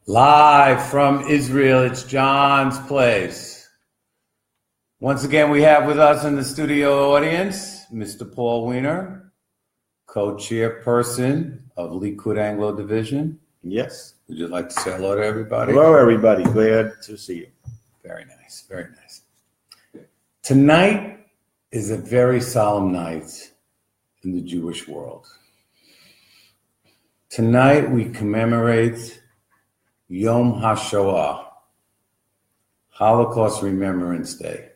Live from Israel, it's John's Place. Once again, we have with us in the studio audience, Mr. Paul Wiener, co-chairperson of Likud Anglo Division. Yes. Would you like to say hello to everybody? Hello, everybody. Glad to see you. Very nice, very nice. Tonight is a very solemn night in the Jewish world. Tonight we commemorate Yom hashoah, Holocaust Remembrance Day.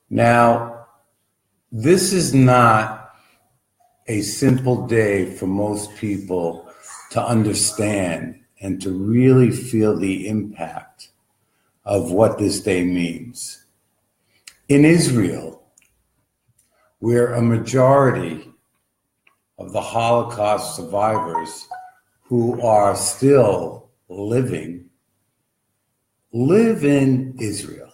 Now, this is not a simple day for most people to understand and to really feel the impact of what this day means. In Israel, where a majority of the Holocaust survivors who are still living, live in Israel.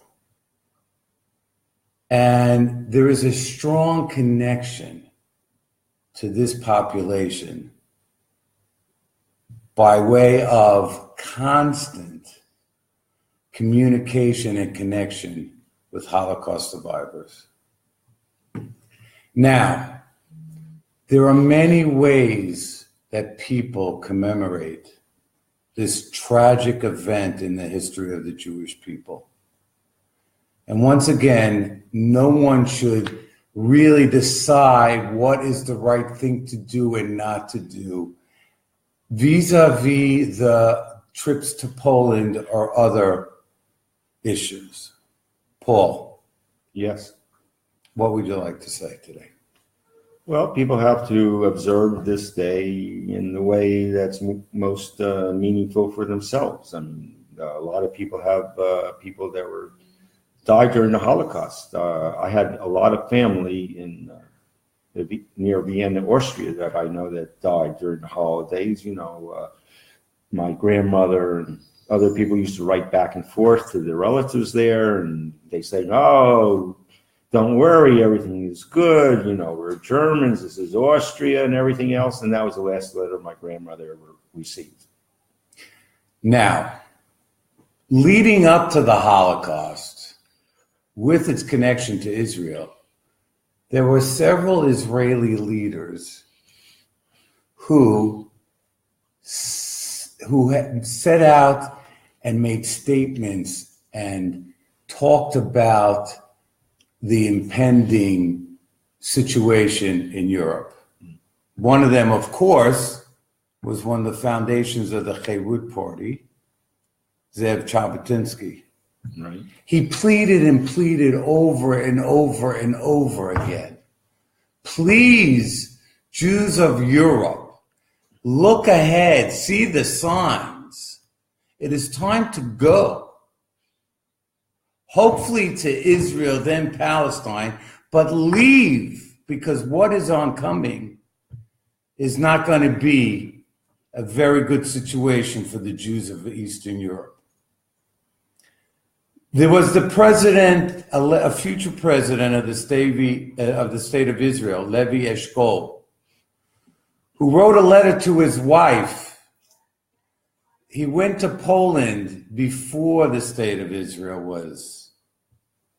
And there is a strong connection to this population by way of constant communication and connection with Holocaust survivors. Now, there are many ways that people commemorate this tragic event in the history of the Jewish people. And once again, no one should really decide what is the right thing to do and not to do vis-a-vis the trips to Poland or other issues. Paul. Yes. What would you like to say today? Well, people have to observe this day in the way that's most meaningful for themselves. I mean, a lot of people have people that died during the Holocaust. I had a lot of family in near Vienna, Austria, that I know that died during the holidays. You know, my grandmother and other people used to write back and forth to their relatives there, and they say, "Oh, don't worry, everything is good. You know, we're Germans, this is Austria and everything else." And that was the last letter my grandmother ever received. Now, leading up to the Holocaust, with its connection to Israel, there were several Israeli leaders who had set out and made statements and talked about the impending situation in Europe. One of them, of course, was one of the foundations of the Cherut Party, Zev Jabotinsky. Right. He pleaded and pleaded over and over and over again. Please, Jews of Europe, look ahead, see the signs. It is time to go. Hopefully to Israel, then Palestine, but leave, because what is oncoming is not going to be a very good situation for the Jews of Eastern Europe. There was the president, a future president of the state of Israel, Levi Eshkol, who wrote a letter to his wife. He went to Poland before the state of Israel was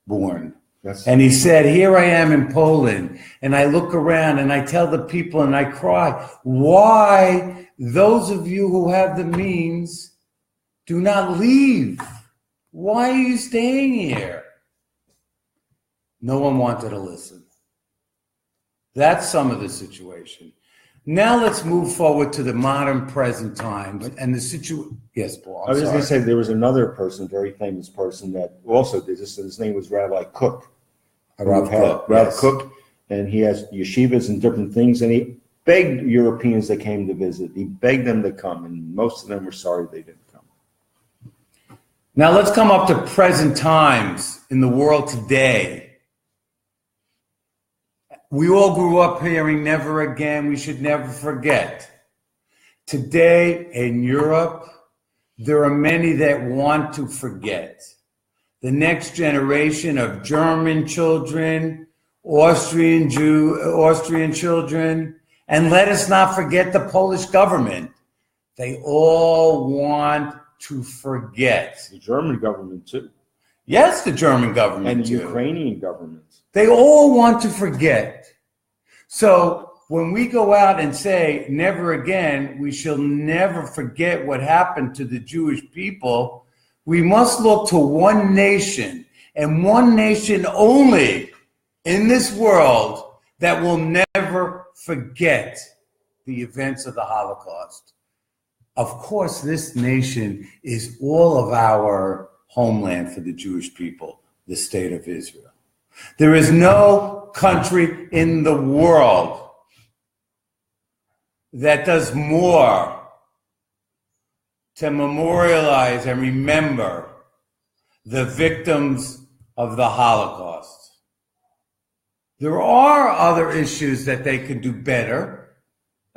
born. Yes. And he said, here I am in Poland, and I look around and I tell the people and I cry, why those of you who have the means do not leave? Why are you staying here? No one wanted to listen. That's some of the situation. Now let's move forward to the modern present times and the situation. Yes, Paul. I was just going to say there was another person, very famous person, that also did this. His name was Rabbi Cook. Rabbi Cook, and he has yeshivas and different things, and he begged Europeans that came to visit. He begged them to come, and most of them were sorry they didn't come. Now let's come up to present times in the world today. We all grew up hearing never again, we should never forget. Today in Europe, there are many that want to forget. The next generation of German children, Austrian children, and let us not forget the Polish government They all want to forget. The German government too. Yes, the German government and the too. Ukrainian government. They all want to forget. So when we go out and say, never again, we shall never forget what happened to the Jewish people, we must look to one nation and one nation only in this world that will never forget the events of the Holocaust. Of course, this nation is all of our homeland for the Jewish people, the state of Israel. There is no country in the world that does more to memorialize and remember the victims of the Holocaust. There are other issues that they could do better.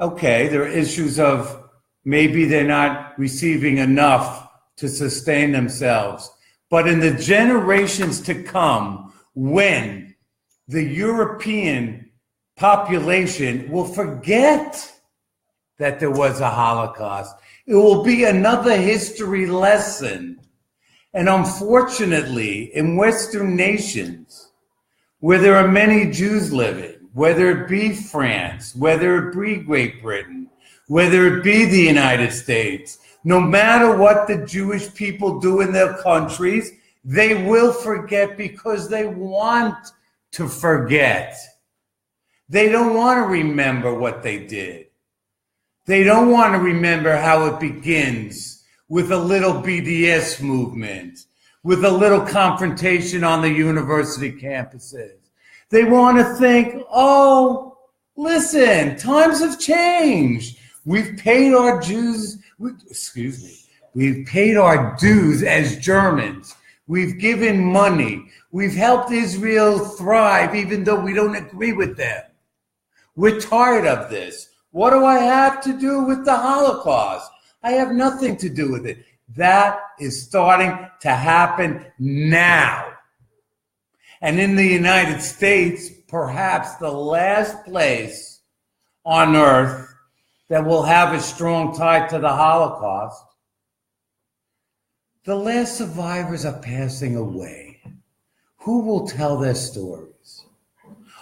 Okay, there are issues of maybe they're not receiving enough to sustain themselves. But in the generations to come, when the European population will forget that there was a Holocaust, it will be another history lesson. And unfortunately, in Western nations, where there are many Jews living, whether it be France, whether it be Great Britain, whether it be the United States, no matter what the Jewish people do in their countries, they will forget because they want to forget. They don't want to remember what they did. They don't want to remember how it begins with a little BDS movement, with a little confrontation on the university campuses. They want to think, oh, listen, times have changed. We've paid our dues, we've paid our dues as Germans. We've given money. We've helped Israel thrive even though we don't agree with them. We're tired of this. What do I have to do with the Holocaust? I have nothing to do with it. That is starting to happen now. And in the United States, perhaps the last place on earth that will have a strong tie to the Holocaust, the last survivors are passing away. Who will tell their stories?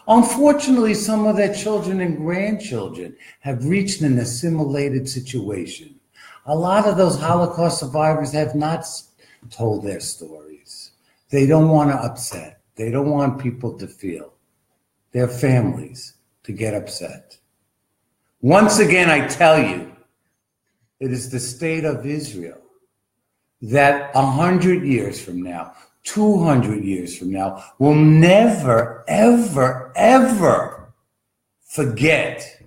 Unfortunately, some of their children and grandchildren have reached an assimilated situation. A lot of those Holocaust survivors have not told their stories. They don't want to upset. They don't want people to feel, their families to get upset. Once again, I tell you, it is the state of Israel that 100 years from now, 200 years from now, will never, ever, ever forget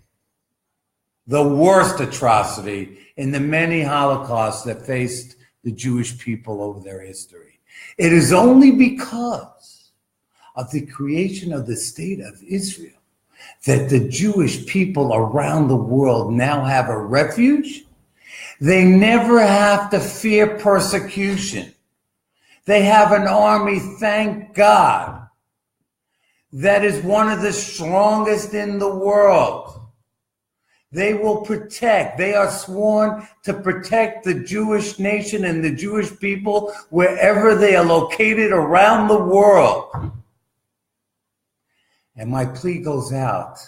the worst atrocity in the many Holocausts that faced the Jewish people over their history. It is only because of the creation of the state of Israel that the Jewish people around the world now have a refuge. They never have to fear persecution. They have an army, thank God, that is one of the strongest in the world. They will protect. They are sworn to protect the Jewish nation and the Jewish people wherever they are located around the world. And my plea goes out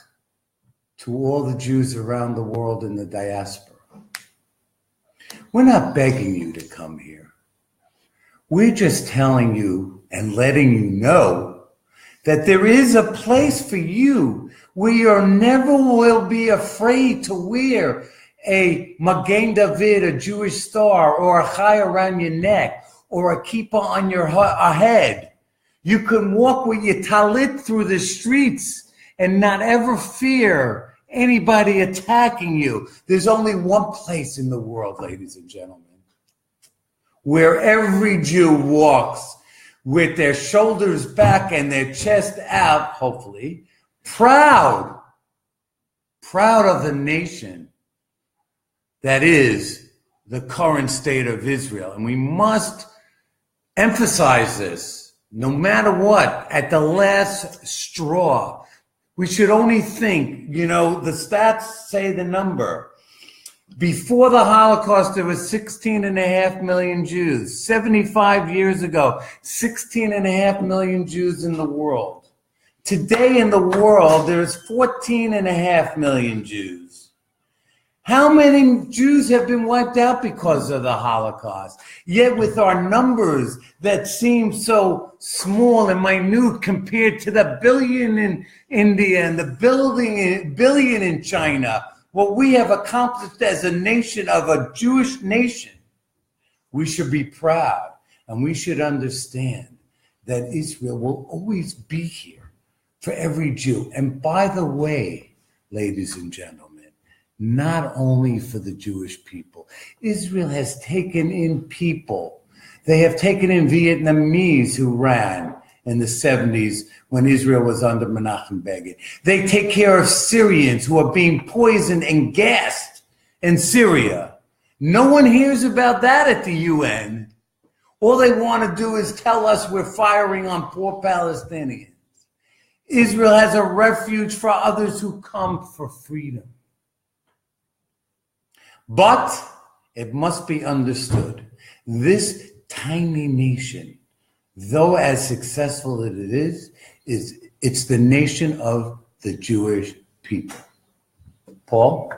to all the Jews around the world in the diaspora. We're not begging you to come here. We're just telling you and letting you know that there is a place for you where you never will be afraid to wear a Magen David, a Jewish star, or a chai around your neck, or a kippah on your head. You can walk with your talit through the streets and not ever fear anybody attacking you. There's only one place in the world, ladies and gentlemen, where every Jew walks with their shoulders back and their chest out, hopefully, proud of the nation that is the current state of Israel. And we must emphasize this, no matter what, at the last straw. We should only think, the stats say the number. Before the Holocaust, there were 16.5 million Jews. 75 years ago, 16.5 million Jews in the world. Today in the world, there's 14.5 million Jews. How many Jews have been wiped out because of the Holocaust? Yet with our numbers that seem so small and minute compared to the billion in India and the billion in China, what we have accomplished as a nation, of a Jewish nation, we should be proud, and we should understand that Israel will always be here for every Jew. And by the way, ladies and gentlemen, not only for the Jewish people, Israel has taken in people. They have taken in Vietnamese who ran in the 70s when Israel was under Menachem Begin. They take care of Syrians who are being poisoned and gassed in Syria. No one hears about that at the UN. All they want to do is tell us we're firing on poor Palestinians. Israel has a refuge for others who come for freedom. But it must be understood, this tiny nation, though as successful as it is it's the nation of the Jewish people. Paul?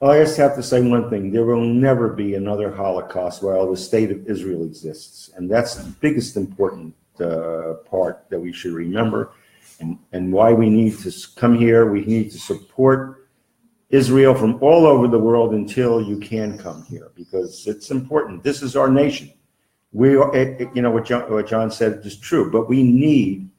I just have to say one thing. There will never be another Holocaust while the state of Israel exists. And that's the biggest important part that we should remember. And why we need to come here. We need to support Israel from all over the world until you can come here, because it's important. This is our nation. We are, what John said is true, but we need,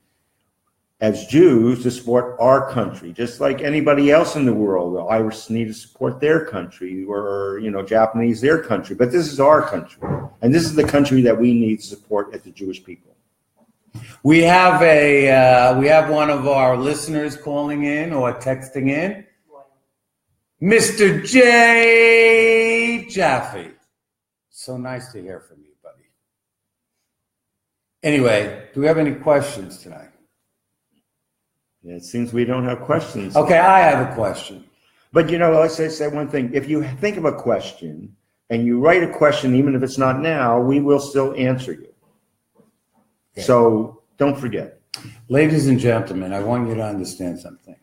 as Jews, to support our country, just like anybody else in the world. The Irish need to support their country, or Japanese their country. But this is our country, and this is the country that we need to support as the Jewish people. We have one of our listeners calling in or texting in, Mr. J. Jaffe. So nice to hear from you, buddy. Anyway, do we have any questions tonight? Yeah, it seems we don't have questions. Okay, I have a question. But let's say one thing. If you think of a question and you write a question, even if it's not now, we will still answer you. Okay. So don't forget. Ladies and gentlemen, I want you to understand something.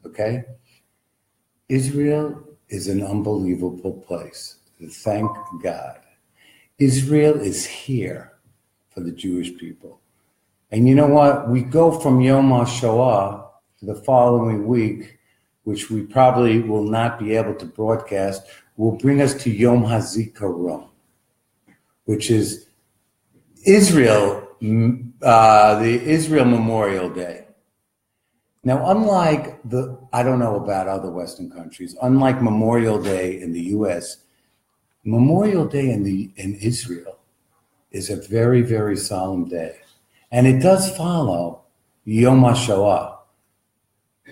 Okay? Israel is an unbelievable place. Thank God. Israel is here for the Jewish people. And you know what? We go from Yom hashoah to the following week, which we probably will not be able to broadcast, will bring us to Yom HaZikaron, which is Israel, the Israel Memorial Day. Now, unlike I don't know about other Western countries, unlike Memorial Day in the U.S., Memorial Day in Israel is a very, very solemn day. And it does follow Yom HaShoah,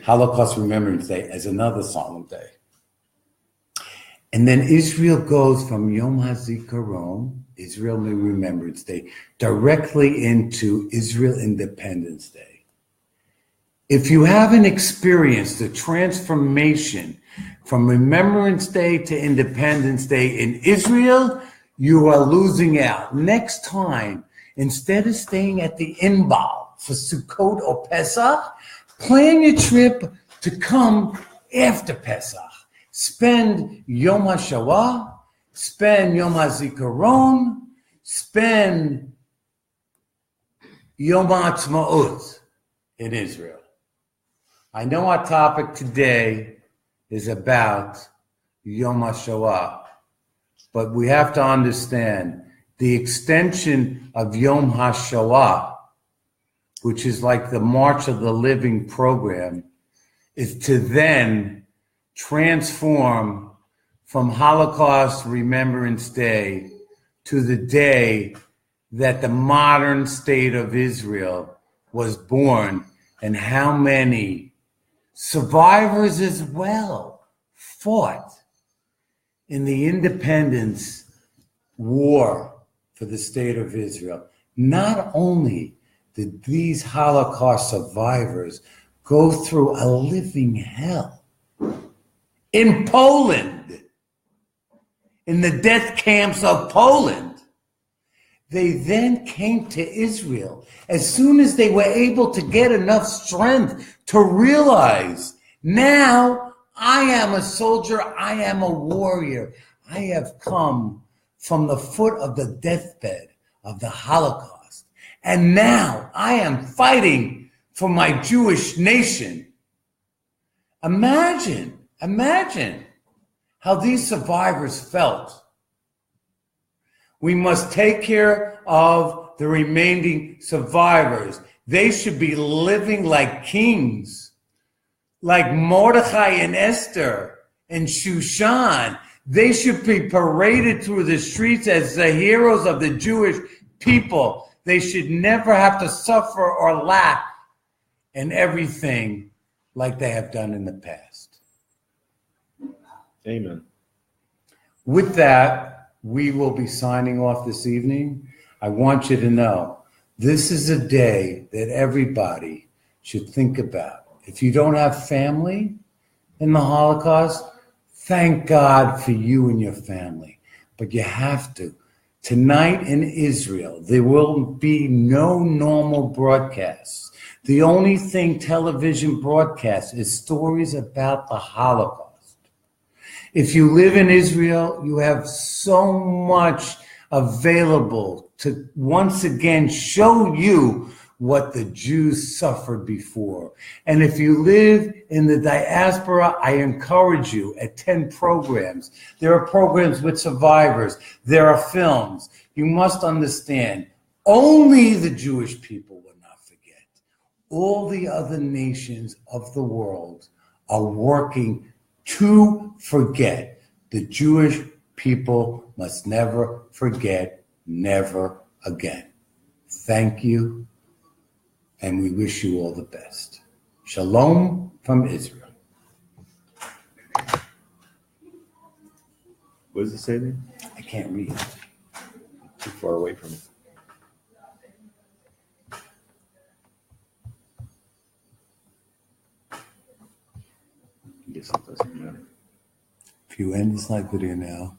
Holocaust Remembrance Day, as another solemn day. And then Israel goes from Yom HaZikaron, Israel Remembrance Day, directly into Israel Independence Day. If you haven't experienced the transformation from Remembrance Day to Independence Day in Israel, you are losing out. Next time, instead of staying at the Inbal for Sukkot or Pesach, plan your trip to come after Pesach. Spend Yom HaShoah, spend Yom HaZikaron, spend Yom HaAtzmaut in Israel. I know our topic today is about Yom HaShoah, but we have to understand the extension of Yom HaShoah, which is like the March of the Living program, is to then transform from Holocaust Remembrance Day to the day that the modern state of Israel was born, and how many survivors as well fought in the independence war for the state of Israel. Not only did these Holocaust survivors go through a living hell in Poland, in the death camps of Poland. They then came to Israel as soon as they were able to get enough strength to realize, now I am a soldier, I am a warrior. I have come from the foot of the deathbed of the Holocaust. And now I am fighting for my Jewish nation. Imagine how these survivors felt. We must take care of the remaining survivors. They should be living like kings, like Mordecai and Esther and Shushan. They should be paraded through the streets as the heroes of the Jewish people. They should never have to suffer or lack in everything like they have done in the past. Amen. With that, we will be signing off this evening. I want you to know this is a day that everybody should think about. If you don't have family in the Holocaust, thank God for you and your family. But you have to. Tonight in Israel, there will be no normal broadcasts. The only thing television broadcasts is stories about the Holocaust. If you live in Israel, you have so much available to once again show you what the Jews suffered before. And if you live in the diaspora, I encourage you, attend programs. There are programs with survivors. There are films. You must understand, only the Jewish people will not forget. All the other nations of the world are working to forget. The Jewish people must never forget, never again. Thank you, and we wish you all the best. Shalom from Israel. What does it say there? I can't read. Too far away from it. I guess it doesn't matter. If you end this live video now,